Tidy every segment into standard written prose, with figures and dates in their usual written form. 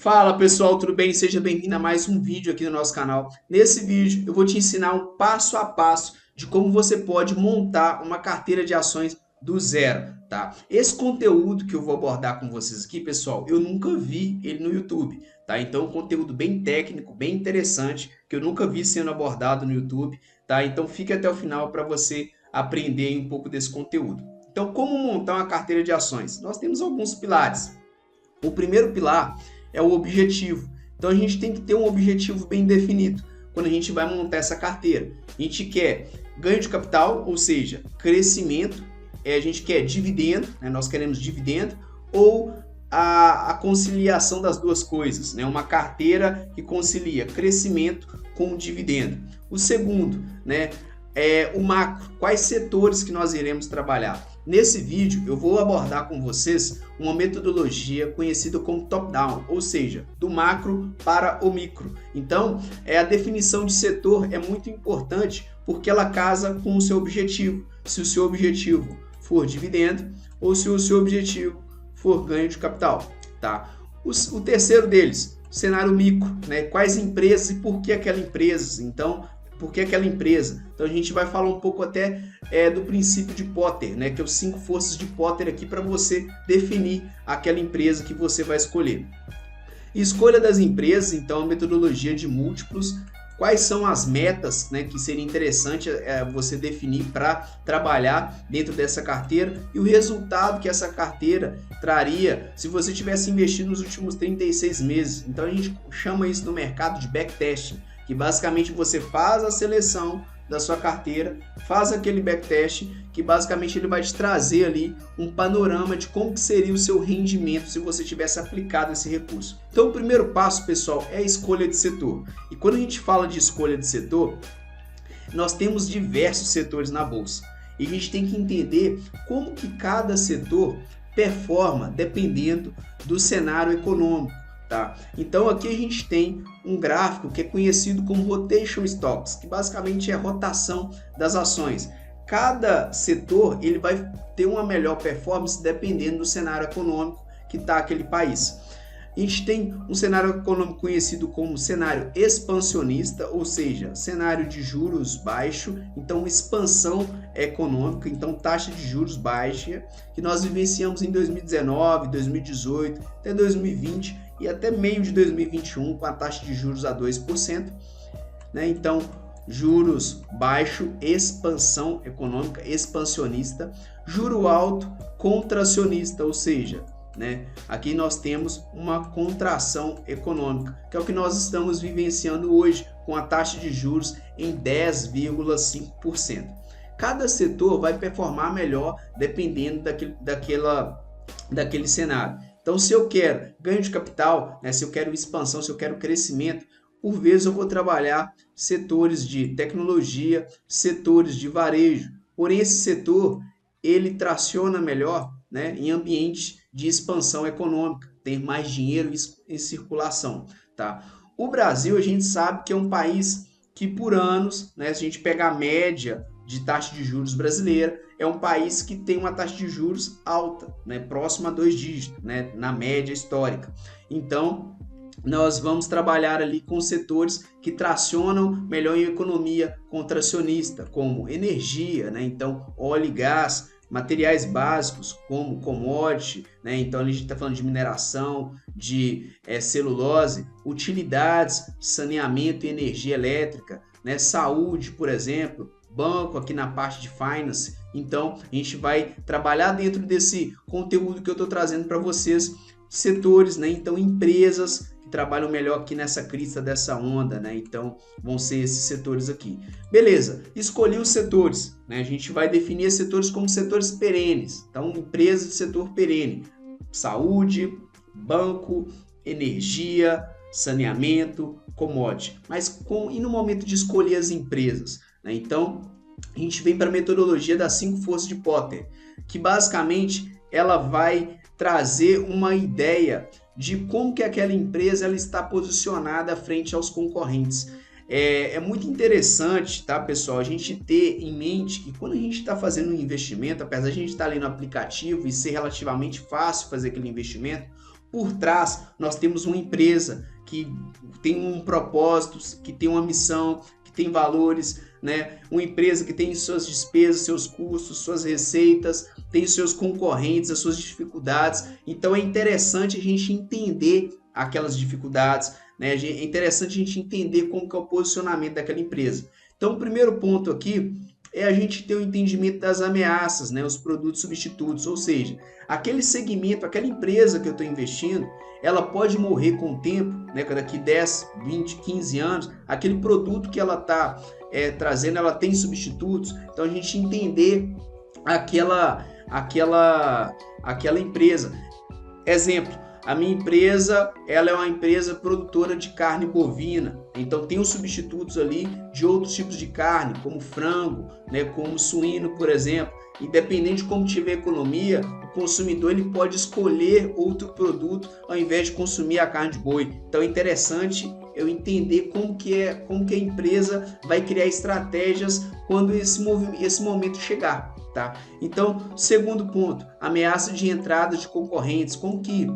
Fala pessoal, tudo bem? Seja bem-vindo a mais um vídeo aqui no nosso canal. Nesse vídeo eu vou te ensinar um passo a passo de como você pode montar uma carteira de ações do zero, tá? Esse conteúdo que eu vou abordar com vocês aqui, pessoal, eu nunca vi ele no YouTube, tá? Então, um conteúdo bem técnico, bem interessante, que eu nunca vi sendo abordado no YouTube, tá? Então, fique até o final para você aprender um pouco desse conteúdo. Então, como montar uma carteira de ações? Nós temos alguns pilares. O primeiro pilar é o objetivo. Então a gente tem que ter um objetivo bem definido quando a gente vai montar essa carteira. A gente quer ganho de capital, ou seja, crescimento, a gente quer dividendo, né? Nós queremos dividendo, ou a conciliação das duas coisas, né? Uma carteira que concilia crescimento com dividendo. O segundo, né, é o macro, quais setores que nós iremos trabalhar. Nesse vídeo eu vou abordar com vocês uma metodologia conhecida como top-down, ou seja, do macro para o micro. Então, a definição de setor é muito importante porque ela casa com o seu objetivo. Se o seu objetivo for dividendo ou se o seu objetivo for ganho de capital, tá? O terceiro deles, cenário micro, né? Quais empresas e por que aquela empresa? Então, por que aquela empresa? Então a gente vai falar um pouco até do princípio de Potter, né? Que é os 5 forças de Potter aqui para você definir aquela empresa que você vai escolher. Escolha das empresas, então a metodologia de múltiplos. Quais são as metas, né, que seria interessante você definir para trabalhar dentro dessa carteira e o resultado que essa carteira traria se você tivesse investido nos últimos 36 meses. Então a gente chama isso no mercado de backtesting, que basicamente você faz a seleção da sua carteira, faz aquele backtest, que basicamente ele vai te trazer ali um panorama de como que seria o seu rendimento se você tivesse aplicado esse recurso. Então o primeiro passo, pessoal, é a escolha de setor. E quando a gente fala de escolha de setor, nós temos diversos setores na bolsa. E a gente tem que entender como que cada setor performa dependendo do cenário econômico. Tá? Então aqui a gente tem um gráfico que é conhecido como Rotation Stocks, que basicamente é a rotação das ações. Cada setor ele vai ter uma melhor performance dependendo do cenário econômico que está aquele país. A gente tem um cenário econômico conhecido como cenário expansionista, ou seja, cenário de juros baixo, então expansão econômica, então taxa de juros baixa, que nós vivenciamos em 2019, 2018, até 2020 e até meio de 2021 com a taxa de juros a 2%, né? Então, juros baixo, expansão econômica, expansionista, juro alto, contracionista, ou seja, né? Aqui nós temos uma contração econômica, que é o que nós estamos vivenciando hoje, com a taxa de juros em 10,5%. Cada setor vai performar melhor dependendo daquele cenário. Então, se eu quero ganho de capital, né? Se eu quero expansão, se eu quero crescimento, por vezes eu vou trabalhar setores de tecnologia, setores de varejo. Porém, esse setor ele traciona melhor, né, em ambientes de expansão econômica, ter mais dinheiro em circulação, tá? O Brasil, a gente sabe que é um país que por anos, né, se a gente pegar a média de taxa de juros brasileira, é um país que tem uma taxa de juros alta, né, próxima a 2 dígitos, né, na média histórica. Então, nós vamos trabalhar ali com setores que tracionam melhor em economia contracionista, como energia, né? Então óleo e gás, materiais básicos como commodity, né? Então a gente está falando de mineração, de celulose, utilidades, saneamento e energia elétrica, né? Saúde, por exemplo, banco aqui na parte de finance. Então a gente vai trabalhar dentro desse conteúdo que eu estou trazendo para vocês, setores, né? Então empresas que trabalham melhor aqui nessa crista dessa onda, né? Então vão ser esses setores aqui. Beleza, escolhi os setores, né? A gente vai definir esses setores como setores perenes. Então empresas de setor perene, saúde, banco, energia, saneamento, commodity. Mas e no momento de escolher as empresas, né? Então a gente vem para a metodologia das 5 forças de Potter, que basicamente ela vai trazer uma ideia de como que aquela empresa ela está posicionada frente aos concorrentes. É muito interessante, tá, pessoal, a gente ter em mente que quando a gente está fazendo um investimento, apesar de a gente estar ali no aplicativo e ser relativamente fácil fazer aquele investimento, Por trás, nós temos uma empresa que tem um propósito, que tem uma missão, que tem valores, né? Uma empresa que tem suas despesas, seus custos, suas receitas, tem seus concorrentes, as suas dificuldades. Então é interessante a gente entender aquelas dificuldades, né? É interessante a gente entender como que é o posicionamento daquela empresa. Então, o primeiro ponto aqui é a gente ter o entendimento das ameaças, né? Os produtos substitutos, ou seja, aquele segmento, aquela empresa que eu estou investindo, ela pode morrer com o tempo, né? Daqui 10, 20, 15 anos, aquele produto que ela está trazendo, ela tem substitutos. Então, a gente entender aquela empresa. Exemplo, a minha empresa, ela é uma empresa produtora de carne bovina, então tem os substitutos ali de outros tipos de carne, como frango, né, como suíno, por exemplo. Independente de como tiver a economia, o consumidor ele pode escolher outro produto ao invés de consumir a carne de boi. Então é interessante eu entender como que a empresa vai criar estratégias quando esse momento chegar, tá? Então, segundo ponto, ameaça de entrada de concorrentes, como que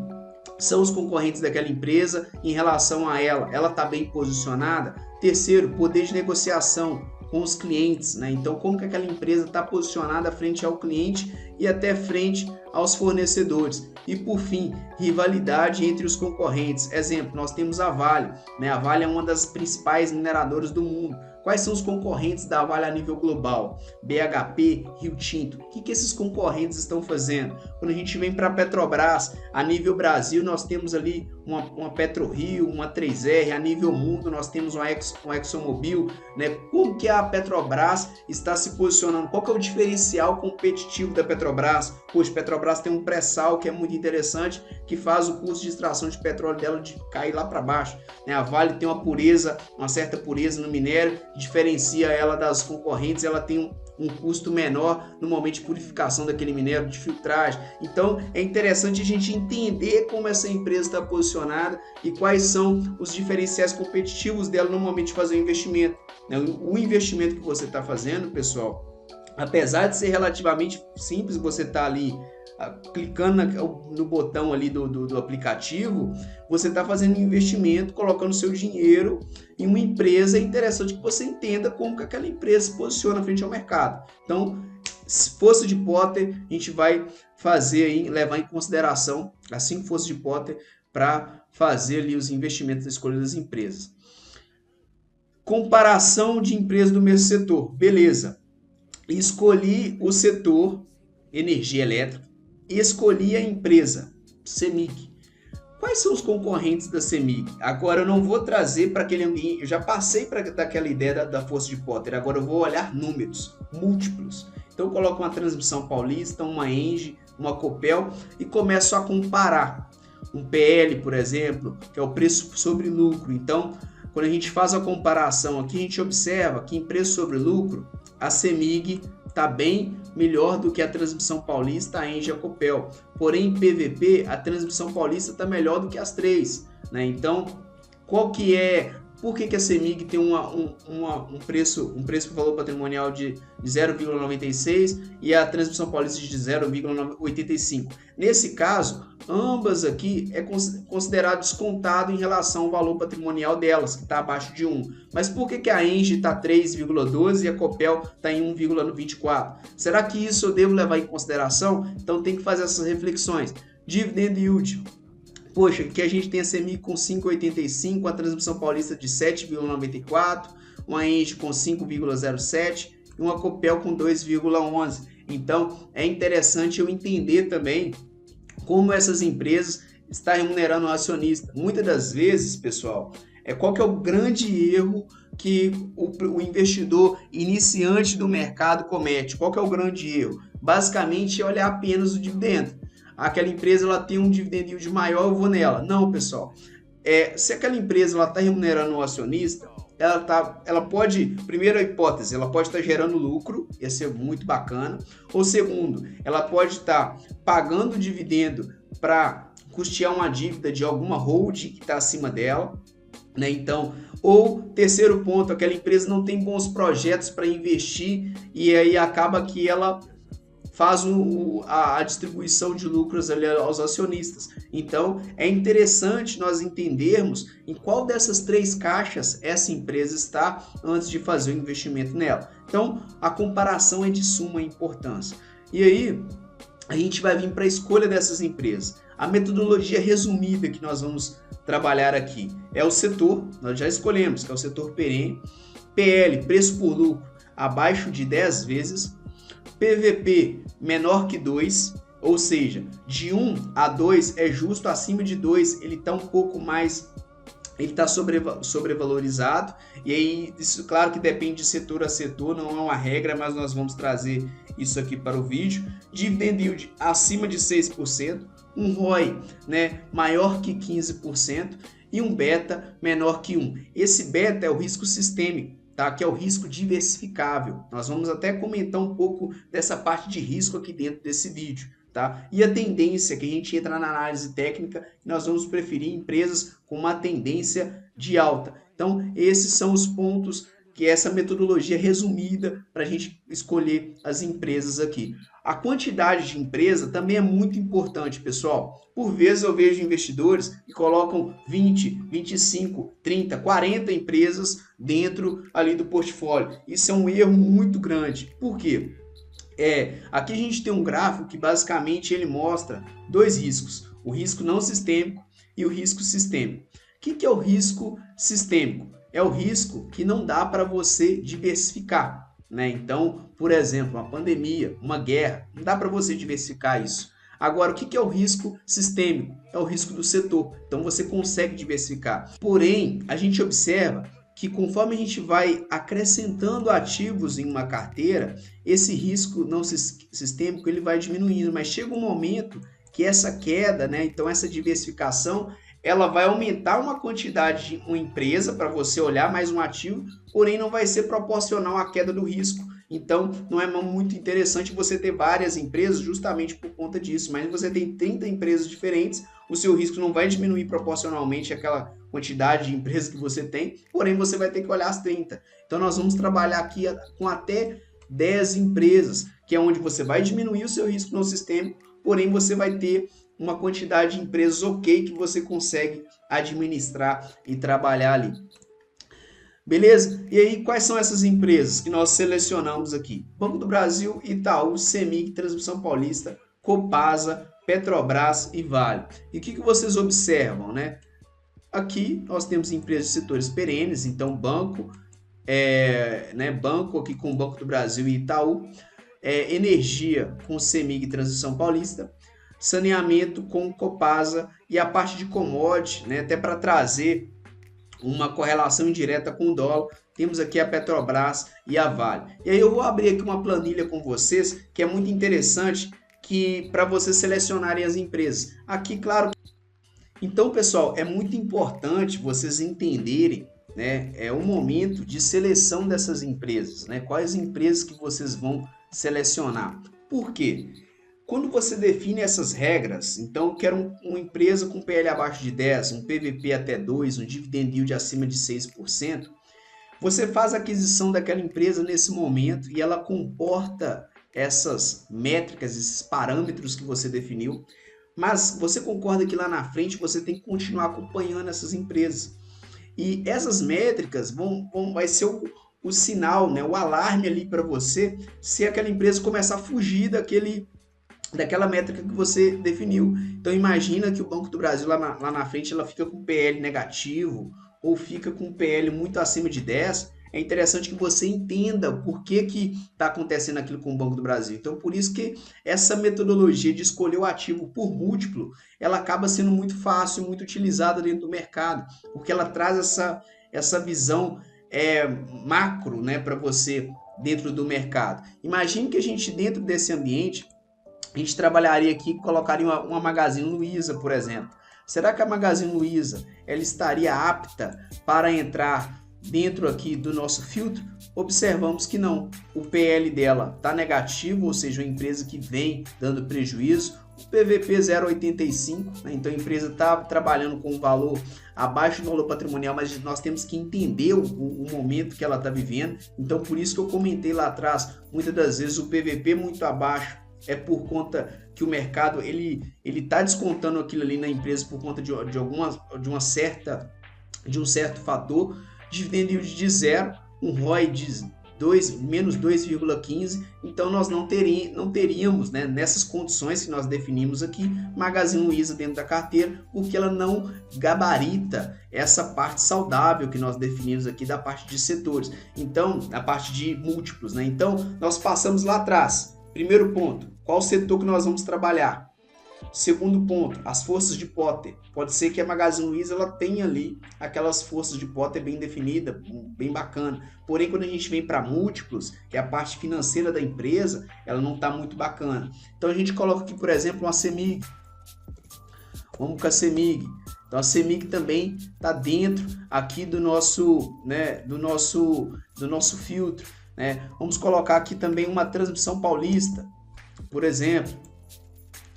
são os concorrentes daquela empresa em relação a ela? Ela está bem posicionada? Terceiro, poder de negociação com os clientes, né? Então, como que aquela empresa está posicionada frente ao cliente e até frente aos fornecedores? E, por fim, rivalidade entre os concorrentes. Exemplo, nós temos a Vale, né? A Vale é uma das principais mineradoras do mundo. Quais são os concorrentes da Vale a nível global? BHP, Rio Tinto. O que esses concorrentes estão fazendo? Quando a gente vem para a Petrobras, a nível Brasil, nós temos ali uma PetroRio, uma 3R. A nível mundo, nós temos uma ExxonMobil, né? Como que a Petrobras está se posicionando? Qual que é o diferencial competitivo da Petrobras? Poxa, a Petrobras tem um pré-sal que é muito interessante, que faz o custo de extração de petróleo dela de cair lá para baixo, né? A Vale tem uma certa pureza no minério, diferencia ela das concorrentes, ela tem um custo menor no momento de purificação daquele minério, de filtragem. Então é interessante a gente entender como essa empresa está posicionada e quais são os diferenciais competitivos dela no momento de fazer o investimento, né? O investimento que você está fazendo, pessoal, apesar de ser relativamente simples, você está ali clicando no botão ali do aplicativo, você está fazendo um investimento, colocando seu dinheiro em uma empresa. É interessante que você entenda como que aquela empresa se posiciona frente ao mercado. Então, força de Potter, a gente vai levar em consideração as 5 forças de Potter para fazer ali os investimentos na escolha das empresas. Comparação de empresas do mesmo setor. Beleza. Escolhi o setor energia elétrica. Escolhi a empresa CEMIG. Quais são os concorrentes da CEMIG? Agora eu não vou trazer para aquele ambiente, eu já passei daquela ideia da força de Potter, agora eu vou olhar números, múltiplos. Então eu coloco uma Transmissão Paulista, uma ENGIE, uma Copel e começo a comparar. Um PL, por exemplo, que é o preço sobre lucro. Então, quando a gente faz a comparação aqui, a gente observa que em preço sobre lucro, a CEMIG está bem melhor do que a Transmissão Paulista, a ENGIE e a Copel. Porém, em PVP, a Transmissão Paulista está melhor do que as 3, né? Então, por que a CEMIG tem um preço por valor patrimonial de 0,96 e a Transmissão Paulista de 0,85? Nesse caso, ambas aqui é considerado descontado em relação ao valor patrimonial delas, que está abaixo de 1. Mas por que a ENGIE está 3,12 e a Copel está em 1,24? Será que isso eu devo levar em consideração? Então tem que fazer essas reflexões. Dividend yield. Poxa, aqui a gente tem a CEMIG com 5,85, a Transmissão Paulista de 7,94, uma ENGIE com 5,07 e uma Copel com 2,11. Então, é interessante eu entender também como essas empresas estão remunerando o acionista. Muitas das vezes, pessoal, qual que é o grande erro que o investidor iniciante do mercado comete? Qual que é o grande erro? Basicamente, é olhar apenas o dividendo. Aquela empresa ela tem um dividend yield maior, eu vou nela. Não, pessoal. Se aquela empresa está remunerando o acionista, ela pode, primeira hipótese, ela pode estar gerando lucro, ia ser muito bacana. Ou segundo, ela pode estar pagando dividendo para custear uma dívida de alguma holding que está acima dela, né? Então, ou terceiro ponto, aquela empresa não tem bons projetos para investir e aí acaba que ela faz a distribuição de lucros ali aos acionistas. Então, é interessante nós entendermos em qual dessas 3 caixas essa empresa está antes de fazer o investimento nela. Então, a comparação é de suma importância. E aí, a gente vai vir para a escolha dessas empresas. A metodologia resumida que nós vamos trabalhar aqui é o setor, nós já escolhemos, que é o setor perene, PL, preço por lucro, abaixo de 10 vezes, PVP menor que 2, ou seja, de 1 a 2 é justo, acima de 2 ele está um pouco mais, ele está sobrevalorizado, e aí isso claro que depende de setor a setor, não é uma regra, mas nós vamos trazer isso aqui para o vídeo. Dividend yield acima de 6%, um ROI, né, maior que 15% e um beta menor que 1. Esse beta é o risco sistêmico, tá? Que é o risco diversificável. Nós vamos até comentar um pouco dessa parte de risco aqui dentro desse vídeo, tá? E a tendência, que a gente entra na análise técnica, nós vamos preferir empresas com uma tendência de alta. Então, esses são os pontos que essa metodologia resumida para a gente escolher as empresas aqui. A quantidade de empresa também é muito importante, pessoal. Por vezes eu vejo investidores que colocam 20, 25, 30, 40 empresas dentro ali do portfólio. Isso é um erro muito grande. Por quê? Aqui a gente tem um gráfico que basicamente ele mostra 2 riscos. O risco não sistêmico e o risco sistêmico. O que é o risco sistêmico? É o risco que não dá para você diversificar, né? Então, por exemplo, uma pandemia, uma guerra, não dá para você diversificar isso. Agora, o que é o risco sistêmico? É o risco do setor. Então, você consegue diversificar. Porém, a gente observa que conforme a gente vai acrescentando ativos em uma carteira, esse risco não sistêmico ele vai diminuindo, mas chega um momento que essa queda, né? Então, essa diversificação ela vai aumentar uma quantidade de uma empresa para você olhar mais um ativo, porém não vai ser proporcional à queda do risco. Então, não é muito interessante você ter várias empresas justamente por conta disso. Mas se você tem 30 empresas diferentes, o seu risco não vai diminuir proporcionalmente àquela quantidade de empresas que você tem, porém você vai ter que olhar as 30. Então, nós vamos trabalhar aqui com até 10 empresas, que é onde você vai diminuir o seu risco no sistêmico, porém você vai ter uma quantidade de empresas ok que você consegue administrar e trabalhar ali. Beleza? E aí, quais são essas empresas que nós selecionamos aqui? Banco do Brasil, Itaú, CEMIG, Transmissão Paulista, Copasa, Petrobras e Vale. E o que vocês observam, né? Aqui nós temos empresas de setores perenes, então banco aqui com o Banco do Brasil e Itaú, energia com CEMIG e Transmissão Paulista, saneamento com Copasa e a parte de commodity, né, até para trazer uma correlação indireta com o dólar, temos aqui a Petrobras e a Vale. E aí eu vou abrir aqui uma planilha com vocês que é muito interessante para vocês selecionarem as empresas. Aqui, claro. Então, pessoal, é muito importante vocês entenderem, né, o momento de seleção dessas empresas, né, quais empresas que vocês vão selecionar. Por quê? Quando você define essas regras, então eu quero uma empresa com PL abaixo de 10, um PVP até 2, um dividend yield acima de 6%, você faz a aquisição daquela empresa nesse momento e ela comporta essas métricas, esses parâmetros que você definiu, mas você concorda que lá na frente você tem que continuar acompanhando essas empresas. E essas métricas vai ser o sinal, né, o alarme ali para você se aquela empresa começar a fugir daquela métrica que você definiu. Então imagina que o Banco do Brasil lá na frente ela fica com PL negativo ou fica com PL muito acima de 10. É interessante que você entenda por que está acontecendo aquilo com o Banco do Brasil. Então por isso que essa metodologia de escolher o ativo por múltiplo, ela acaba sendo muito fácil, muito utilizada dentro do mercado, porque ela traz essa visão macro, né, para você dentro do mercado. Imagine que a gente dentro desse ambiente a gente trabalharia aqui, colocaria uma Magazine Luiza, por exemplo. Será que a Magazine Luiza ela estaria apta para entrar dentro aqui do nosso filtro? Observamos que não. O PL dela está negativo, ou seja, uma empresa que vem dando prejuízo. O PVP 0,85, né? Então a empresa está trabalhando com um valor abaixo do valor patrimonial, mas nós temos que entender o momento que ela está vivendo. Então por isso que eu comentei lá atrás, muitas das vezes o PVP muito abaixo é por conta que o mercado ele está descontando aquilo ali na empresa por conta de um certo fator, dividend yield de 0, um ROI de menos 2,15, então nós não teríamos, né, nessas condições que nós definimos aqui, Magazine Luiza dentro da carteira, porque ela não gabarita essa parte saudável que nós definimos aqui da parte de setores, então a parte de múltiplos, né? Então nós passamos lá atrás. Primeiro ponto, qual setor que nós vamos trabalhar? Segundo ponto, as forças de Potter. Pode ser que a Magazine Luiza ela tenha ali aquelas forças de Potter bem definida, bem bacana. Porém, quando a gente vem para múltiplos, que é a parte financeira da empresa, ela não está muito bacana. Então a gente coloca aqui, por exemplo, uma CEMIG. Vamos com a CEMIG. Então a CEMIG também está dentro aqui do nosso, né, do nosso filtro, né? Vamos colocar aqui também uma Transmissão Paulista, por exemplo.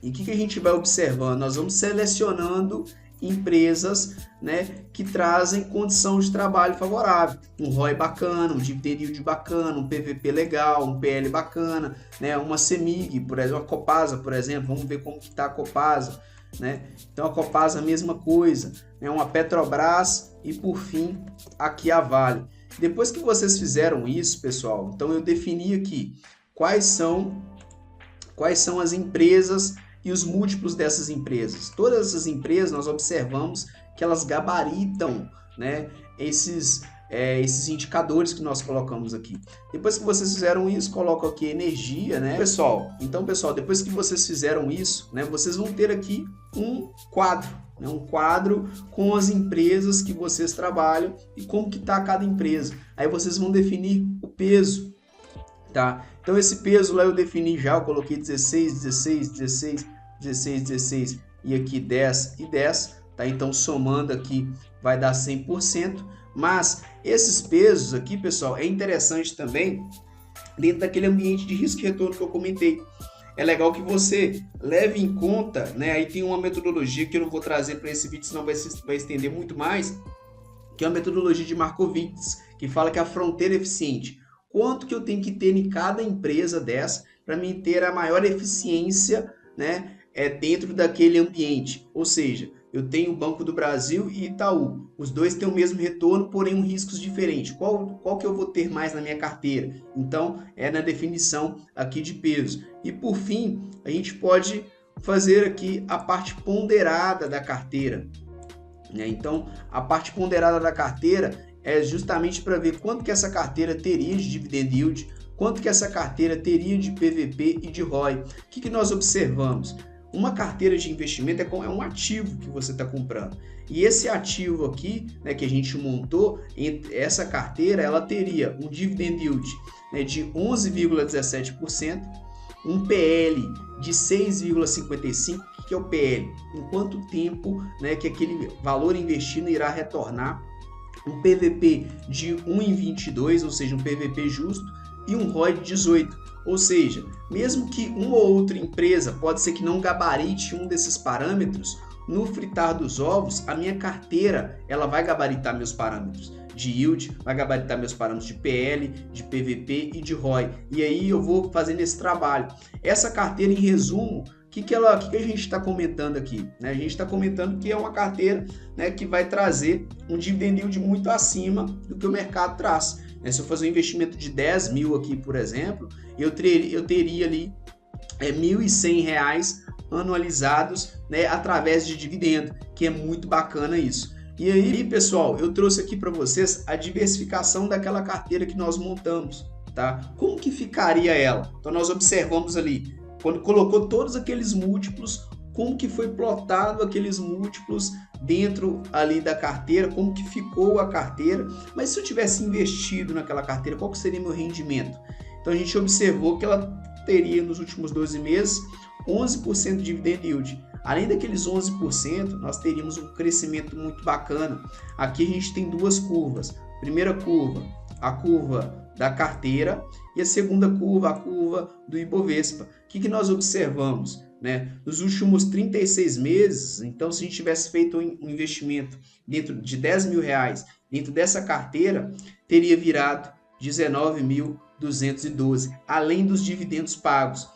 E o que a gente vai observando? Nós vamos selecionando empresas, né, que trazem condição de trabalho favorável. Um ROI bacana, um dividend yield bacana, um PVP legal, um PL bacana, né, uma CEMIG, por exemplo, a Copasa, por exemplo. Vamos ver como está a Copasa, né? Então a Copasa a mesma coisa, né, uma Petrobras e por fim aqui a Vale. Depois que vocês fizeram isso, pessoal, então eu defini aqui quais são as empresas e os múltiplos dessas empresas. Todas essas empresas nós observamos que elas gabaritam, né, esses indicadores que nós colocamos aqui. Depois que vocês fizeram isso, colocam aqui energia, né, pessoal? Então, pessoal, depois que vocês fizeram isso, né, vocês vão ter aqui um quadro, né, um quadro com as empresas que vocês trabalham e como que está cada empresa. Aí vocês vão definir o peso, tá? Então esse peso lá eu defini já, eu coloquei 16, 16, 16, 16, 16 e aqui 10 e 10, tá? Então somando aqui vai dar 100%, mas esses pesos aqui, pessoal, é interessante também dentro daquele ambiente de risco e retorno que eu comentei. É legal que você leve em conta, né? Aí tem uma metodologia que eu não vou trazer para esse vídeo, senão vai estender muito mais, que é a metodologia de Markowitz, que fala que a fronteira eficiente. Quanto que eu tenho que ter em cada empresa dessa para mim ter a maior eficiência, né, dentro daquele ambiente? Ou seja, eu tenho o Banco do Brasil e Itaú. Os dois têm o mesmo retorno, porém riscos diferentes. Qual que eu vou ter mais na minha carteira? Então, é na definição aqui de peso. E por fim, a gente pode fazer aqui a parte ponderada da carteira, né? Então, a parte ponderada da carteira é justamente para ver quanto que essa carteira teria de dividend yield, quanto que essa carteira teria de PVP e de ROI. O que nós observamos? Uma carteira de investimento é um ativo que você está comprando. E esse ativo aqui, né, que a gente montou, essa carteira, ela teria um dividend yield, né, de 11,17%, um PL de 6,55%. O que é o PL? Em quanto tempo, né, que aquele valor investido irá retornar. Um PVP de 1,22, ou seja, um PVP justo, e um ROI de 18. Ou seja, mesmo que uma ou outra empresa pode ser que não gabarite um desses parâmetros, no fritar dos ovos, a minha carteira ela vai gabaritar meus parâmetros de yield, vai gabaritar meus parâmetros de PL, de PVP e de ROI. E aí eu vou fazendo esse trabalho. Essa carteira, em resumo, o que a gente está comentando aqui? Né? A gente está comentando que é uma carteira, né, que vai trazer um dividend yield muito acima do que o mercado traz. Né? Se eu fazer um investimento de 10 mil aqui, por exemplo, eu teria ali R$1.100 anualizados, né, através de dividendo, que é muito bacana isso. E aí, pessoal, eu trouxe aqui para vocês a diversificação daquela carteira que nós montamos, tá? Como que ficaria ela? Então nós observamos ali, quando colocou todos aqueles múltiplos, como que foi plotado aqueles múltiplos dentro ali da carteira, como que ficou a carteira. Mas se eu tivesse investido naquela carteira, qual que seria meu rendimento? Então a gente observou que ela teria nos últimos 12 meses 11% de dividend yield. Além daqueles 11%, nós teríamos um crescimento muito bacana. Aqui a gente tem duas curvas. Primeira curva, a curva da carteira, e a segunda curva, a curva do Ibovespa. O que nós observamos? Né? Nos últimos 36 meses, então se a gente tivesse feito um investimento dentro de R$10.000 dentro dessa carteira, teria virado 19.212, além dos dividendos pagos.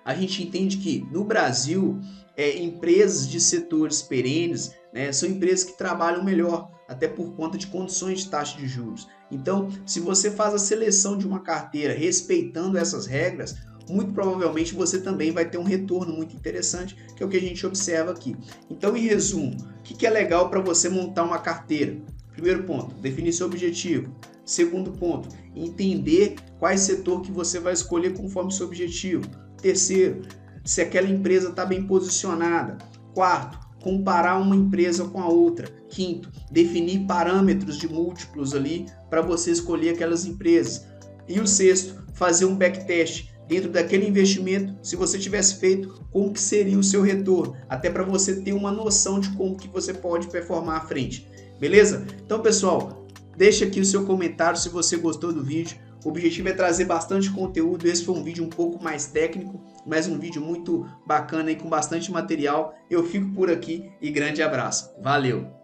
a gente entende que no Brasil, empresas de setores perenes, né, são empresas que trabalham melhor, até por conta de condições de taxa de juros. Então, se você faz a seleção de uma carteira respeitando essas regras, muito provavelmente você também vai ter um retorno muito interessante, que é o que a gente observa aqui. Então, em resumo, o que é legal para você montar uma carteira? Primeiro ponto, definir seu objetivo. Segundo ponto, entender qual setor que você vai escolher conforme seu objetivo. Terceiro, se aquela empresa está bem posicionada. Quarto, comparar uma empresa com a outra. Quinto, definir parâmetros de múltiplos ali para você escolher aquelas empresas. E o sexto, fazer um backtest dentro daquele investimento, se você tivesse feito, como que seria o seu retorno, até para você ter uma noção de como que você pode performar à frente. Beleza? Então, pessoal, deixa aqui o seu comentário se você gostou do vídeo. O objetivo é trazer bastante conteúdo. Esse foi um vídeo um pouco mais técnico, mas um vídeo muito bacana e com bastante material. Eu fico por aqui e grande abraço. Valeu!